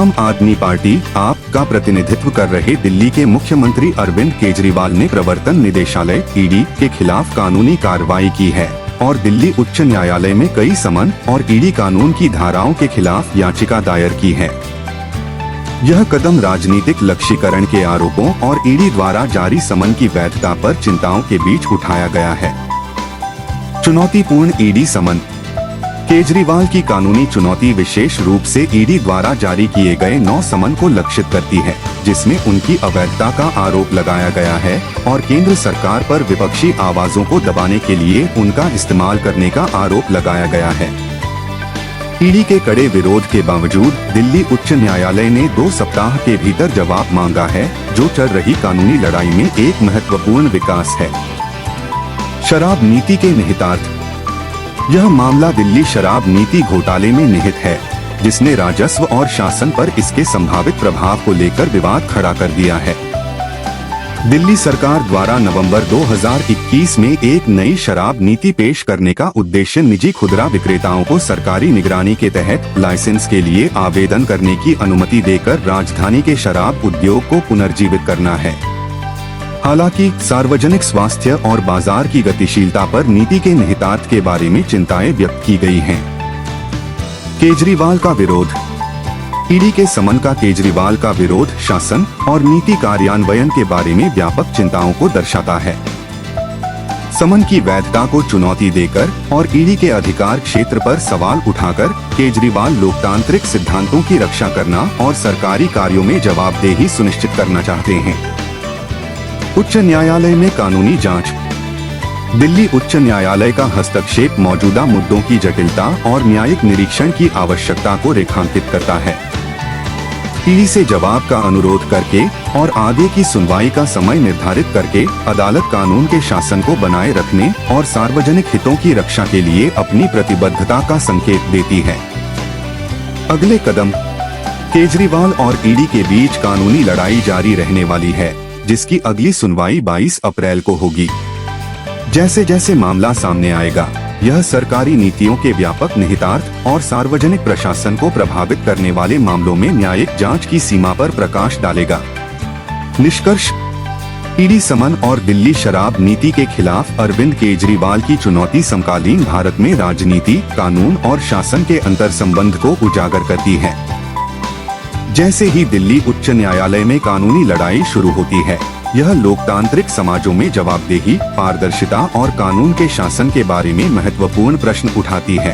आम आदमी पार्टी आप का प्रतिनिधित्व कर रहे दिल्ली के मुख्यमंत्री अरविंद केजरीवाल ने प्रवर्तन निदेशालय ईडी के खिलाफ कानूनी कार्रवाई की है और दिल्ली उच्च न्यायालय में कई समन और ईडी कानून की धाराओं के खिलाफ याचिका दायर की है। यह कदम राजनीतिक लक्ष्यीकरण के आरोपों और ईडी द्वारा जारी समन की वैधता पर चिंताओं के बीच उठाया गया है। चुनौतीपूर्ण ईडी समन। केजरीवाल की कानूनी चुनौती विशेष रूप से ईडी द्वारा जारी किए गए 9 समन को लक्षित करती है, जिसमें उनकी अवैधता का आरोप लगाया गया है और केंद्र सरकार पर विपक्षी आवाजों को दबाने के लिए उनका इस्तेमाल करने का आरोप लगाया गया है। ईडी के कड़े विरोध के बावजूद दिल्ली उच्च न्यायालय ने 2 सप्ताह के भीतर जवाब मांगा है, जो चल रही कानूनी लड़ाई में एक महत्वपूर्ण विकास है। शराब नीति के निहितार्थ। यह मामला दिल्ली शराब नीति घोटाले में निहित है, जिसने राजस्व और शासन पर इसके संभावित प्रभाव को लेकर विवाद खड़ा कर दिया है। दिल्ली सरकार द्वारा नवंबर 2021 में एक नई शराब नीति पेश करने का उद्देश्य निजी खुदरा विक्रेताओं को सरकारी निगरानी के तहत लाइसेंस के लिए आवेदन करने की अनुमति देकर राजधानी के शराब उद्योग को पुनर्जीवित करना है। हालांकि सार्वजनिक स्वास्थ्य और बाजार की गतिशीलता पर नीति के निहितार्थ के बारे में चिंताएं व्यक्त की गई हैं। केजरीवाल का विरोध। ईडी के समन का केजरीवाल का विरोध शासन और नीति कार्यान्वयन के बारे में व्यापक चिंताओं को दर्शाता है। समन की वैधता को चुनौती देकर और ईडी के अधिकार क्षेत्र पर सवाल उठाकर केजरीवाल लोकतांत्रिक सिद्धांतों की रक्षा करना और सरकारी कार्यों में जवाबदेही सुनिश्चित करना चाहते हैं। उच्च न्यायालय में कानूनी जांच। दिल्ली उच्च न्यायालय का हस्तक्षेप मौजूदा मुद्दों की जटिलता और न्यायिक निरीक्षण की आवश्यकता को रेखांकित करता है। ईडी से जवाब का अनुरोध करके और आगे की सुनवाई का समय निर्धारित करके अदालत कानून के शासन को बनाए रखने और सार्वजनिक हितों की रक्षा के लिए अपनी प्रतिबद्धता का संकेत देती है। अगले कदम। केजरीवाल और ईडी के बीच कानूनी लड़ाई जारी रहने वाली है, जिसकी अगली सुनवाई 22 अप्रैल को होगी। जैसे जैसे मामला सामने आएगा, यह सरकारी नीतियों के व्यापक निहितार्थ और सार्वजनिक प्रशासन को प्रभावित करने वाले मामलों में न्यायिक जांच की सीमा पर प्रकाश डालेगा। निष्कर्ष। ईडी समन और दिल्ली शराब नीति के खिलाफ अरविंद केजरीवाल की चुनौती समकालीन भारत में राजनीति, कानून और शासन के अंतर्संबंध को उजागर करती है। जैसे ही दिल्ली उच्च न्यायालय में कानूनी लड़ाई शुरू होती है, यह लोकतांत्रिक समाजों में जवाबदेही, पारदर्शिता और कानून के शासन के बारे में महत्वपूर्ण प्रश्न उठाती है।